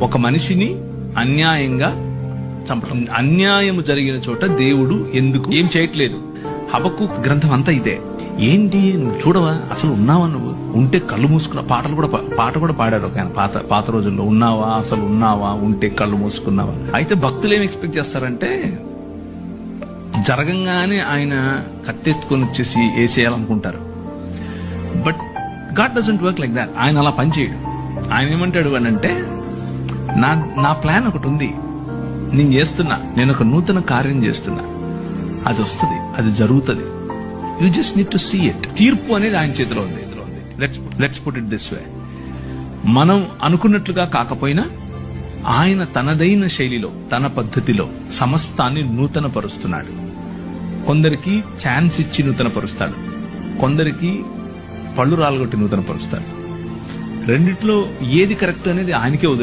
ఒక మనిషిని అన్యాయంగా చంపడం. అన్యాయం జరిగిన చోట దేవుడు ఎందుకు ఏం చేయట్లేదు. హబక్కూకు గ్రంథం అంతా ఇదే. ఏంటి నువ్వు చూడవా, అసలు ఉన్నావా, నువ్వు ఉంటే కళ్ళు మూసుకున్న పాట కూడా పాడారు ఒక ఆయన పాత రోజుల్లో. ఉన్నావా, అసలు ఉన్నావా, ఉంటే కళ్ళు మూసుకున్నావా. అయితే భక్తులు ఏం ఎక్స్పెక్ట్ చేస్తారంటే జరగంగానే ఆయన కత్తెత్తుకొని వచ్చేసి వేసేయాలనుకుంటారు. But God doesn't work like that. ఆయన అలా పనిచేయడు. ఆయన ఏమంటాడు అని అంటే, నా ప్లాన్ ఒకటి ఉంది, నేను చేస్తున్నా, నేను ఒక నూతన కార్యం చేస్తున్నా, అది వస్తుంది, అది జరుగుతుంది, you just need to see it. తీర్పు అనేది ఆయన చేతిలో ఉంది. Let's put it this way. మనం అనుకున్నట్లుగా కాకపోయినా ఆయన తనదైన శైలిలో, తన పద్ధతిలో సమస్తాన్ని నూతన పరుస్తున్నాడు. కొందరికి ఛాన్స్ ఇచ్చి నూతన పరుస్తాడు, కొందరికి పళ్ళు రాలగొట్టి నూతన పరుస్తాడు. రెండిట్లో ఏది కరెక్ట్ అనేది ఆయనకే వదిలేదు.